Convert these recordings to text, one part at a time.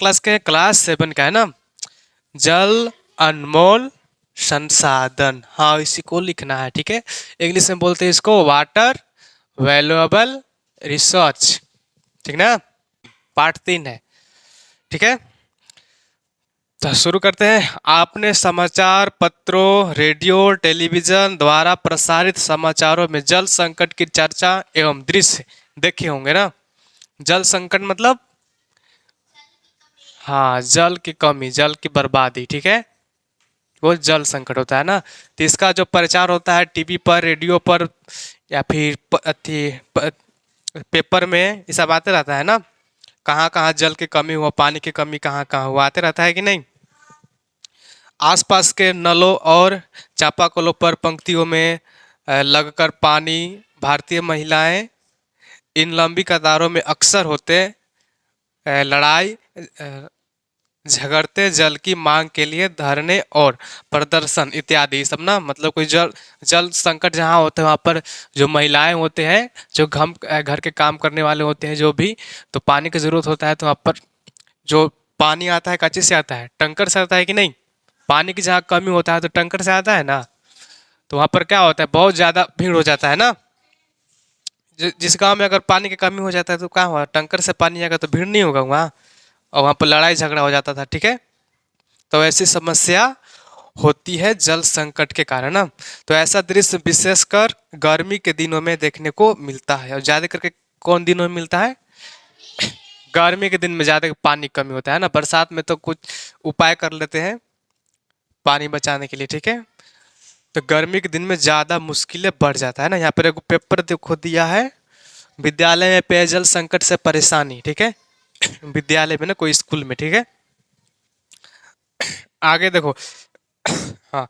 Class के class 7 का है ना। जल अनमोल संसाधन, हाँ इसी को लिखना है, ठीक है। इंग्लिश में बोलते हैं इसको वाटर वैल्यूएबल रिसोर्स, ठीक ना। पार्ट 3 है, ठीक है। तो शुरू करते हैं। आपने समाचार पत्रों, रेडियो, टेलीविजन द्वारा प्रसारित समाचारों में जल संकट की चर्चा एवं दृश्य देखे होंगे ना। जल संकट मतलब हाँ जल की कमी, जल की बर्बादी, ठीक है, वो जल संकट होता है ना। तो इसका जो प्रचार होता है टीवी पर, रेडियो पर या फिर पेपर में, ये सब आते रहता है ना। कहाँ कहाँ जल की कमी हुआ, पानी की कमी कहाँ कहाँ हुआ, आते रहता है कि नहीं। आसपास के नलों और चापाकलों पर पंक्तियों में लगकर पानी, भारतीय महिलाएं इन लंबी कतारों में अक्सर होते लड़ाई झगड़ते जल की मांग के लिए धरने और प्रदर्शन इत्यादि सब ना। मतलब कोई जल जल संकट जहाँ होते हैं वहाँ पर जो महिलाएं होते हैं, जो घर के काम करने वाले होते हैं, जो भी तो पानी की ज़रूरत होता है, तो वहाँ पर जो पानी आता है कच्चे से आता है, टंकर से आता है कि नहीं। पानी की जहाँ कमी होता है तो टंकर से आता है ना। तो वहाँ पर क्या होता है, बहुत ज़्यादा भीड़ हो जाता है ना। जिस गांव में अगर पानी की कमी हो जाता है तो क्या हुआ, टंकर से पानी आएगा तो भीड़ नहीं होगा वहाँ, और वहाँ पर लड़ाई झगड़ा हो जाता था, ठीक है। तो ऐसी समस्या होती है जल संकट के कारण ना। तो ऐसा दृश्य विशेषकर गर्मी के दिनों में देखने को मिलता है, और ज़्यादा करके कौन दिनों में मिलता है, गर्मी के दिन में ज़्यादा पानी कमी होता है ना। बरसात में तो कुछ उपाय कर लेते हैं पानी बचाने के लिए, ठीक है। तो गर्मी के दिन में ज़्यादा मुश्किलें बढ़ जाता है ना। यहाँ पर एक पेपर देखो दिया है, विद्यालय में पेयजल संकट से परेशानी, ठीक है। विद्यालय में ना, कोई स्कूल में, ठीक है। आगे देखो, हाँ,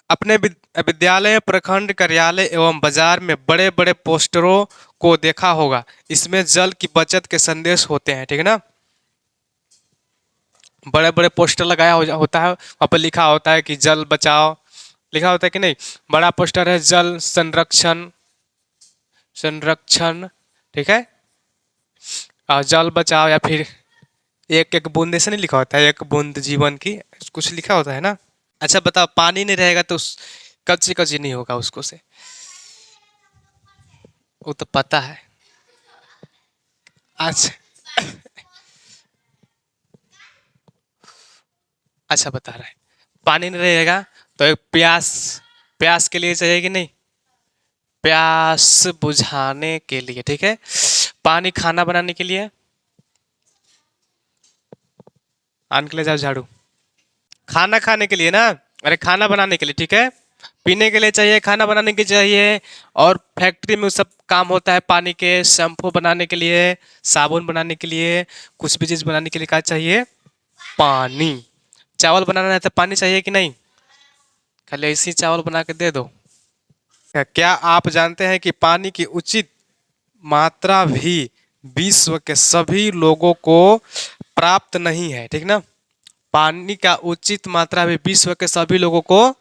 अपने विद्यालय, प्रखंड कार्यालय एवं बाजार में बड़े बड़े पोस्टरों को देखा होगा। इसमें जल की बचत के संदेश होते हैं, ठीक है ना। बड़े बड़े पोस्टर लगाया होता है, वहाँ पर लिखा होता है कि जल बचाओ, लिखा होता है कि नहीं। बड़ा पोस्टर है जल संरक्षण, संरक्षण, ठीक है। और जल बचाओ, या फिर एक एक बूंद ऐसे नहीं लिखा होता है, एक बूंद जीवन की, कुछ लिखा होता है ना। अच्छा बताओ, पानी नहीं रहेगा तो कच्ची कच्ची नहीं होगा उसको से, वो तो पता है। अच्छा, अच्छा बता रहा है, पानी नहीं रहेगा तो एक प्यास, प्यास के लिए चाहिए कि नहीं, प्यास बुझाने के लिए, ठीक है। पानी खाना बनाने के लिए, आन के ले जाओ झाड़ू, खाना खाने के लिए ना, अरे खाना बनाने के लिए, ठीक है। पीने के लिए चाहिए, खाना बनाने के लिए चाहिए, और फैक्ट्री में सब काम होता है पानी के, शैम्पू बनाने के लिए, साबुन बनाने के लिए, कुछ भी चीज़ बनाने के लिए क्या चाहिए, पानी। चावल बनाना है तो पानी चाहिए कि नहीं, खाली ऐसे ही चावल बना के दे दो। क्या आप जानते हैं कि पानी की उचित मात्रा भी विश्व के सभी लोगों को प्राप्त नहीं है, ठीक ना। पानी का उचित मात्रा भी विश्व के सभी लोगों को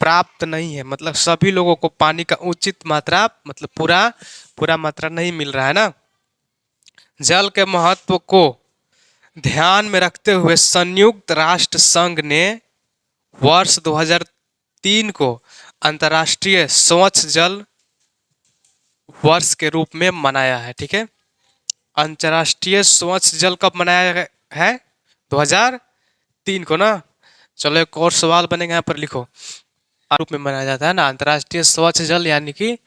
प्राप्त नहीं है, मतलब सभी लोगों को पानी का उचित मात्रा, मतलब पूरा पूरा मात्रा नहीं मिल रहा है ना। जल के महत्व को ध्यान में रखते हुए संयुक्त राष्ट्र संघ ने वर्ष 2003 को अंतर्राष्ट्रीय स्वच्छ जल वर्ष के रूप में मनाया है, ठीक है। अंतर्राष्ट्रीय स्वच्छ जल कब मनाया है, 2003 को ना। चलो एक और सवाल बनेगा, यहाँ पर लिखो, रूप में मनाया जाता है ना अंतर्राष्ट्रीय स्वच्छ जल, यानी कि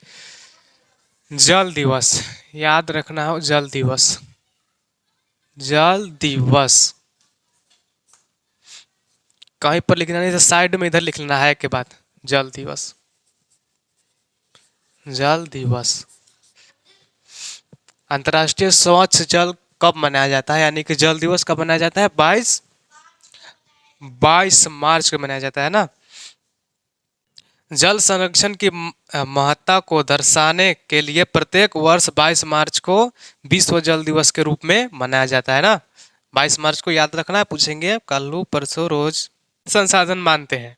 जल दिवस, याद रखना हो, जल दिवस, जल दिवस। कहीं पर लिखना नहीं तो साइड में इधर लिख लेना है के बाद, जल दिवस, जल दिवस। अंतर्राष्ट्रीय स्वच्छ जल कब मनाया जाता है, यानी कि जल दिवस कब मनाया जाता है, 22 मार्च को मनाया जाता है ना। जल संरक्षण की महत्ता को दर्शाने के लिए प्रत्येक वर्ष 22 मार्च को विश्व जल दिवस के रूप में मनाया जाता है ना। 22 मार्च को याद रखना है, पूछेंगे कल परसों रोज। संसाधन मानते हैं,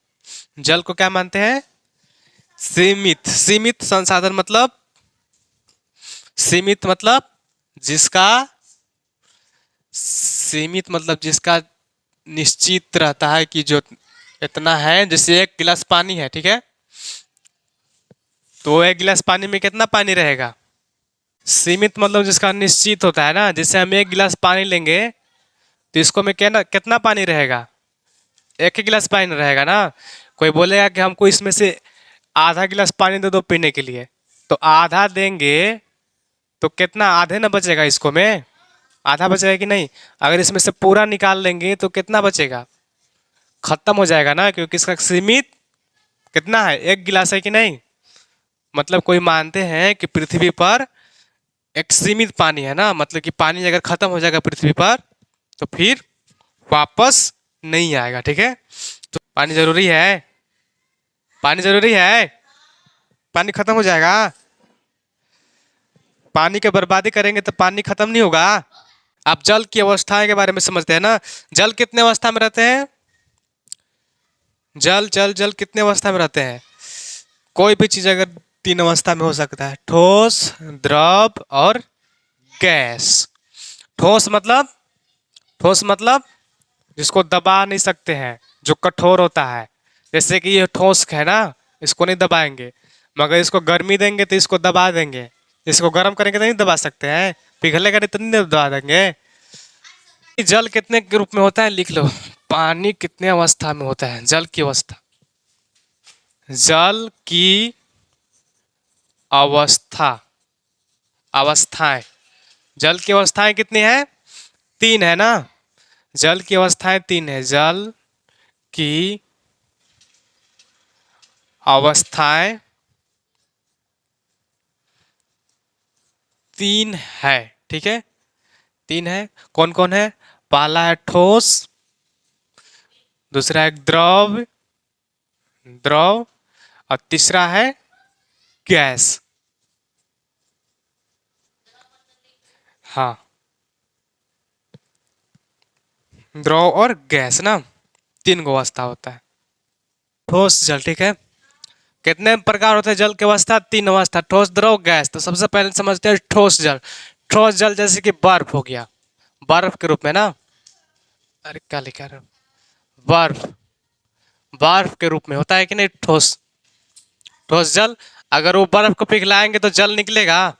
जल को क्या मानते हैं, सीमित, सीमित संसाधन मतलब, सीमित मतलब जिसका सीमित मतलब जिसका निश्चित रहता है कि जो इतना है, जैसे एक गिलास पानी है, ठीक है, तो एक गिलास पानी में कितना पानी रहेगा। सीमित मतलब जिसका निश्चित होता है ना, जैसे हम एक गिलास पानी लेंगे तो इसको में क्या ना कितना पानी रहेगा, एक ही गिलास पानी रहेगा ना। कोई बोलेगा कि हमको इसमें से आधा गिलास पानी दे दो पीने के लिए, तो आधा देंगे तो कितना, आधे ना बचेगा इसको में, आधा बचेगा कि नहीं। अगर इसमें से पूरा निकाल लेंगे तो कितना बचेगा, खत्म हो जाएगा ना, क्योंकि इसका सीमित कितना है, एक गिलास है कि नहीं। मतलब कोई मानते हैं कि पृथ्वी पर एक सीमित पानी है ना, मतलब कि पानी अगर खत्म हो जाएगा पृथ्वी पर तो फिर वापस नहीं आएगा, ठीक है। तो पानी जरूरी है, पानी जरूरी है, पानी खत्म हो जाएगा। पानी की बर्बादी करेंगे तो पानी खत्म नहीं होगा। आप जल की अवस्थाएं के बारे में समझते हैं ना, जल कितने अवस्था में रहते हैं, जल जल जल कितने अवस्था में रहते हैं। कोई भी चीज अगर तीन अवस्था में हो सकता है, ठोस, द्रव और गैस। ठोस मतलब, ठोस मतलब जिसको दबा नहीं सकते हैं, जो कठोर होता है। जैसे कि ये ठोस है ना, इसको नहीं दबाएंगे, मगर इसको गर्मी देंगे तो इसको दबा देंगे। इसको गर्म करेंगे तो नहीं दबा सकते हैं, पिघलेगा नहीं तो नहीं दबा देंगे। जल कितने के रूप में होता है लिख लो, पानी कितने अवस्था में होता है, जल की अवस्था, जल की अवस्था, अवस्थाएं, जल की अवस्थाएं कितनी है, तीन है ना। जल की अवस्थाएं तीन है, जल की अवस्थाएं तीन है, ठीक है, तीन है। कौन कौन है, पहला है ठोस, दूसरा है द्रव, द्रव, और तीसरा है गैस। हाँ, द्रव और गैस ना, तीन गो अवस्था होता है ठोस जल, ठीक है। कितने प्रकार होते हैं जल की अवस्था, तीन अवस्था, ठोस, द्रव, गैस। तो सबसे पहले समझते हैं ठोस जल। ठोस जल जैसे कि बर्फ हो गया, बर्फ के रूप में ना, अरे क्या लिखा है, बर्फ, बर्फ के रूप में होता है कि नहीं ठोस, ठोस जल। अगर वो बर्फ को पिघलाएंगे तो जल निकलेगा,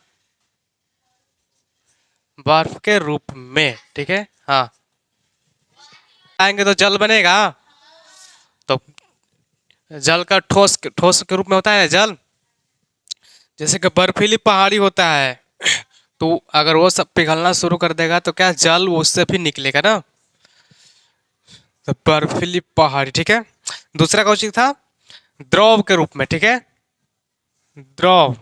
बर्फ के रूप में, ठीक है। हाँ, आएंगे तो जल बनेगा। तो जल का ठोस, ठोस के रूप में होता है जल। जैसे कि बर्फीली पहाड़ी होता है, तो अगर वो सब पिघलना शुरू कर देगा तो क्या जल उससे भी निकलेगा ना, तो बर्फीली पहाड़ी, ठीक है। दूसरा क्वेश्चन था द्रव के रूप में, ठीक है, द्रव,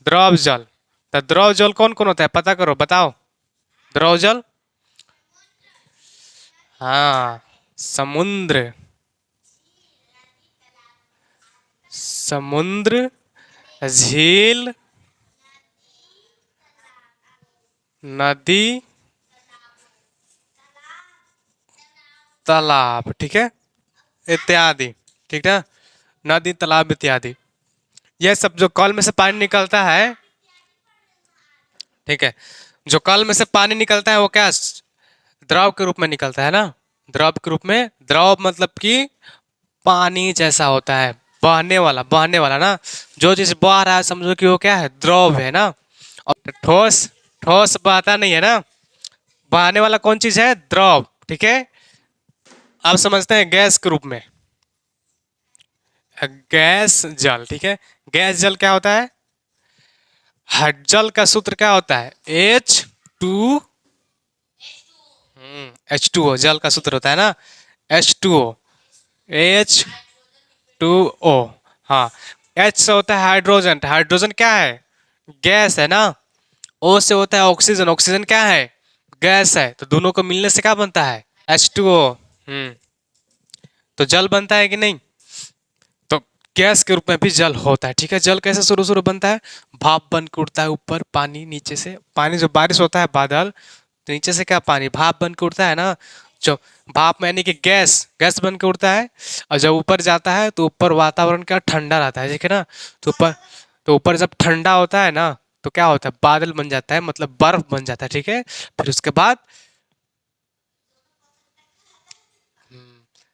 द्रव जल। तो द्रव जल कौन कौन होता है पता करो, बताओ, द्रव जल। हाँ, समुद्र, समुद्र, झील, नदी, तालाब, ठीक है, इत्यादि, ठीक है, नदी तालाब इत्यादि। यह सब जो कल में से पानी निकलता है, ठीक है, जो कल में से पानी निकलता है वो क्या द्रव के रूप में निकलता है ना। द्रव के रूप में, द्रव मतलब कि पानी जैसा होता है, बहने वाला, बहने वाला ना, जो चीज बह रहा है समझो कि वो क्या है, द्रव है ना। और ठोस, ठोस बहता नहीं है ना, बहने वाला कौन चीज है, द्रव, ठीक है। अब समझते हैं गैस के रूप में, गैस जल, ठीक है। गैस जल क्या होता है, जल का सूत्र क्या होता है, H2, H2O जल का सूत्र होता है ना, H2O, H2O। हाँ, H से होता है हाइड्रोजन, हाइड्रोजन क्या है, गैस है ना। O से होता है ऑक्सीजन, ऑक्सीजन क्या है, गैस है। तो दोनों को मिलने से क्या बनता है, H2O। तो जल बनता है कि नहीं। तो गैस के रूप में भी जल होता है, ठीक है। जल कैसे शुरू शुरू बनता है, भाप बन के उठता है ऊपर, पानी नीचे से, पानी जो बारिश होता है बादल, तो नीचे से क्या पानी भाप बन के उठता है ना, जो भाप में यानी कि गैस, गैस बन के उठता है। और जब ऊपर जाता है तो ऊपर वातावरण क्या ठंडा रहता है, ठीक है ना। तो ऊपर, तो ऊपर जब ठंडा होता है ना, तो क्या होता है, बादल बन जाता है, मतलब बर्फ बन जाता है, ठीक है। फिर उसके बाद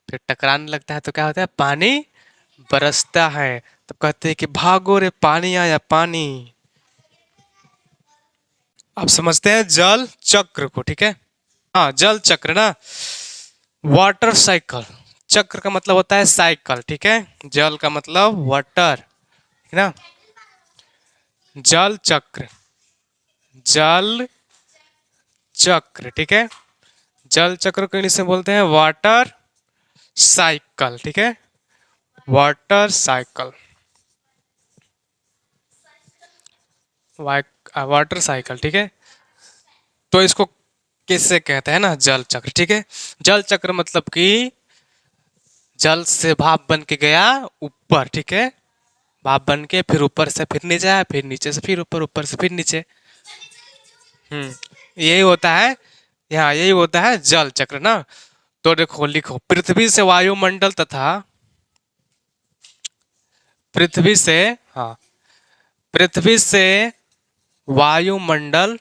फिर टकराने लगता है तो क्या होता है, पानी बरसता है। तो कहते हैं कि भागो रे पानी आया पानी। अब समझते हैं जल चक्र को, ठीक है। हाँ, जल चक्र ना, वाटर साइकिल। चक्र का मतलब होता है साइकिल, ठीक है। जल का मतलब वाटर, ठीक ना। जल चक्र, जल चक्र, ठीक है। जल चक्र को इंग्लिश में बोलते हैं वाटर साइकिल, ठीक है। वाटर साइकिल, वाटर साइकिल, ठीक है। तो इसको किससे कहते हैं ना, जल चक्र, ठीक है। जल चक्र मतलब कि जल से भाप बन के गया ऊपर, ठीक है। भाप बन के फिर ऊपर से फिर नीचे आया, फिर नीचे से फिर ऊपर, ऊपर से फिर नीचे। यही होता है, यहाँ यही होता है जल चक्र ना। तो देखो, लिखो, पृथ्वी से वायुमंडल तथा पृथ्वी से, हाँ, पृथ्वी से वायुमंडल,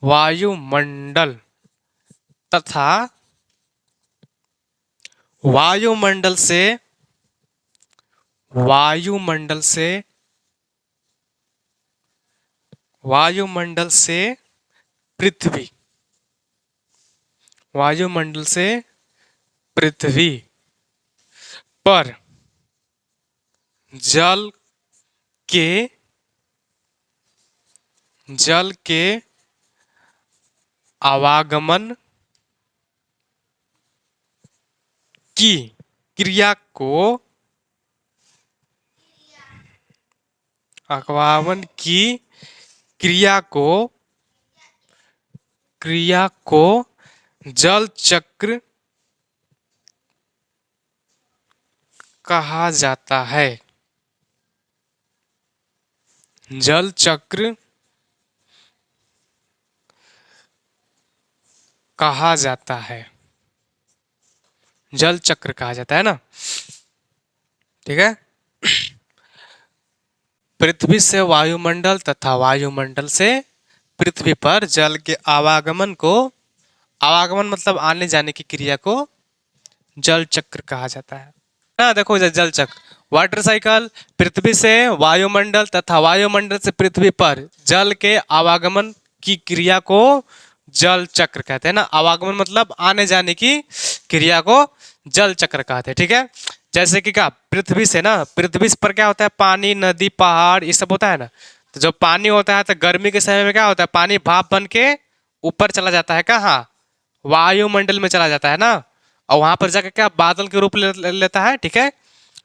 वायुमंडल तथा वायुमंडल से, वायुमंडल से, वायुमंडल से पृथ्वी, वायुमंडल से पृथ्वी पर जल के, जल के आवागमन की क्रिया को, आवागमन की क्रिया को, क्रिया को जल चक्र कहा जाता है। जल चक्र कहा जाता है, जल चक्र कहा जाता है ना, ठीक है। पृथ्वी से वायुमंडल तथा वायुमंडल से पृथ्वी पर जल के आवागमन को, आवागमन मतलब आने जाने की क्रिया को जल चक्र कहा जाता है ना। देखो जल चक्र, वाटर साइकिल, पृथ्वी से वायुमंडल तथा वायुमंडल से पृथ्वी पर जल के आवागमन की क्रिया को जल चक्र कहते हैं ना। आवागमन मतलब आने जाने की क्रिया को जल चक्र कहते हैं, ठीक है। जैसे कि क्या, पृथ्वी से ना, पृथ्वी पर क्या होता है, पानी, नदी, पहाड़, ये सब होता है ना। तो जब पानी होता है तो गर्मी के समय में क्या होता है, पानी भाप बन के ऊपर चला जाता है, कहाँ, वायुमंडल में चला जाता है ना। और वहां पर जाकर क्या बादल के रूप लेता है, ठीक है।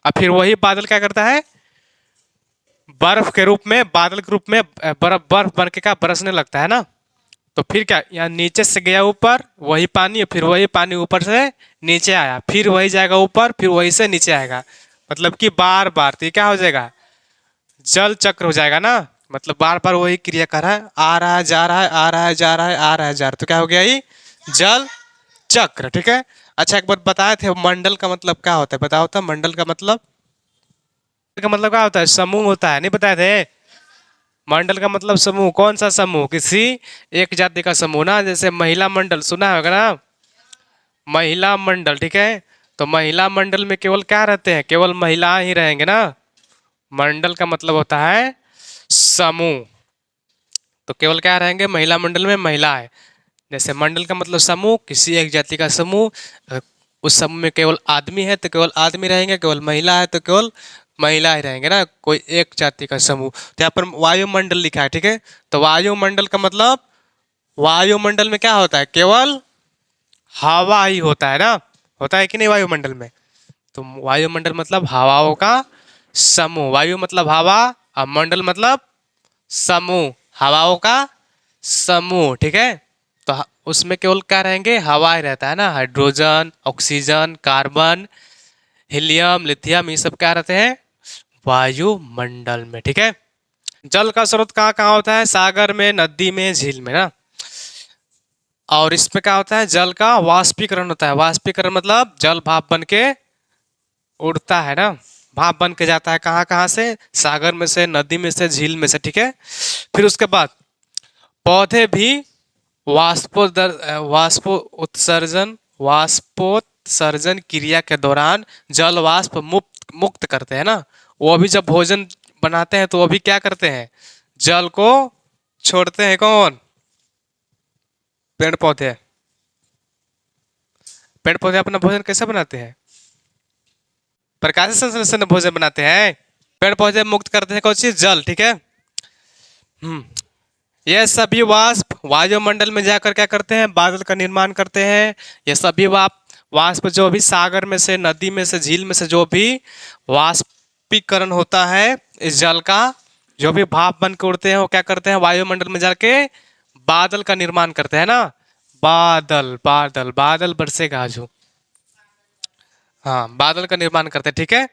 और फिर वही बादल क्या करता है, बर्फ के रूप में, बादल के रूप में बर्फ, बर्फ बन के क्या बरसने लगता है ना। तो फिर क्या, यहाँ नीचे से गया ऊपर वही पानी, फिर वही पानी ऊपर से नीचे आया, फिर वही जाएगा ऊपर, फिर वही से नीचे आएगा। मतलब कि बार बार, तो ये क्या हो जाएगा, जल चक्र हो जाएगा ना। मतलब बार बार वही क्रिया कर रहा है, आ रहा है जा रहा है, आ रहा है जा रहा है, आ रहा है जा रहा है, तो क्या हो गया ये जल चक्र, ठीक है। अच्छा, एक बार बताए थे मंडल का मतलब क्या होता है, बताओ तो, मंडल का मतलब क्या होता है, समूह होता है, नहीं बताए थे। मंडल का मतलब समूह, कौन सा समूह, किसी एक जाति का समूह ना। जैसे महिला मंडल सुना होगा ना, महिला मंडल, ठीक है। तो महिला मंडल में केवल क्या रहते हैं, केवल महिलाएं ही रहेंगे ना। मंडल का मतलब होता है समूह, तो केवल क्या रहेंगे, महिला मंडल में महिला है। जैसे मंडल का मतलब समूह, किसी एक जाति का समूह, उस समूह में केवल आदमी है तो केवल आदमी रहेंगे, केवल महिला है तो केवल महिला ही रहेंगे ना, कोई एक जाति का समूह। तो यहाँ पर वायुमंडल लिखा है, ठीक है। तो वायुमंडल का मतलब, वायुमंडल में क्या होता है, केवल हवा ही होता है ना, होता है कि नहीं वायुमंडल में। तो वायुमंडल मतलब हवाओं का समूह, वायु मतलब हवा और मंडल मतलब समूह, हवाओं का समूह, ठीक है। तो उसमें केवल क्या रहेंगे, हवा ही रहता है ना, hydrogen, oxygen, carbon, helium, lithium, ये सब क्या रहते हैं वायुमंडल में, ठीक है। जल का स्रोत कहाँ कहाँ होता है, सागर में, नदी में, झील में ना। और इसमें क्या होता है, जल का वाष्पीकरण होता है। वाष्पीकरण मतलब जल भाप बन के उड़ता है ना, भाप बन के जाता है कहाँ कहाँ से, सागर में से, नदी में से, झील में से, ठीक है। फिर उसके बाद पौधे भी वाष्पोत्सर्जन क्रिया के दौरान जल वाष्प मुक्त मुक्त करते हैं ना। वो अभी जब भोजन बनाते हैं तो वो भी क्या करते हैं, जल को छोड़ते हैं। कौन? पेड़ पौधे। पेड़ पौधे अपना भोजन कैसे बनाते हैं? प्रकाश संश्लेषण से भोजन बनाते हैं। पेड़ पौधे मुक्त करते हैं कौन चीज? जल, ठीक है। हम्म ये सभी वाष्प वायुमंडल में जाकर क्या करते हैं, बादल का निर्माण करते हैं। ये सभी वाष्प जो भी सागर में से, नदी में से, झील में से जो भी वाष्पीकरण होता है इस जल का, जो भी भाप बन के उड़ते हैं वो क्या करते हैं, वायुमंडल में जाके बादल का निर्माण करते हैं ना। बादल बादल बादल बरसेगा आज। हाँ, बादल का निर्माण करते हैं, ठीक है।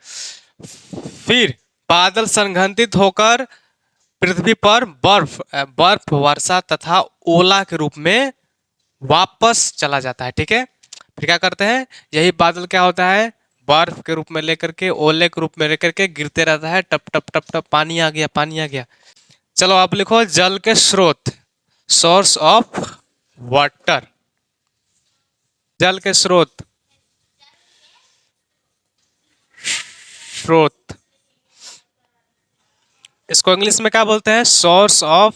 फिर बादल संघटित होकर पृथ्वी पर बर्फ वर्षा तथा ओला के रूप में वापस चला जाता है, ठीक है। फिर क्या करते हैं, यही बादल क्या होता है, बर्फ के रूप में लेकर के, ओले के रूप में लेकर के गिरते रहता है, टप टप टप टप, पानी आ गया, पानी आ गया। चलो आप लिखो जल के स्रोत, सोर्स ऑफ वाटर। जल के स्रोत, स्रोत, इसको इंग्लिश में क्या बोलते हैं, सोर्स ऑफ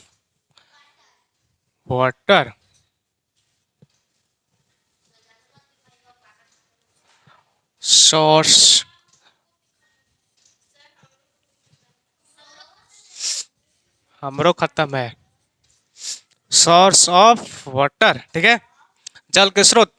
वाटर। सोर्स, हमरो खत्म है, सोर्स ऑफ वाटर, ठीक है। जल के स्रोत,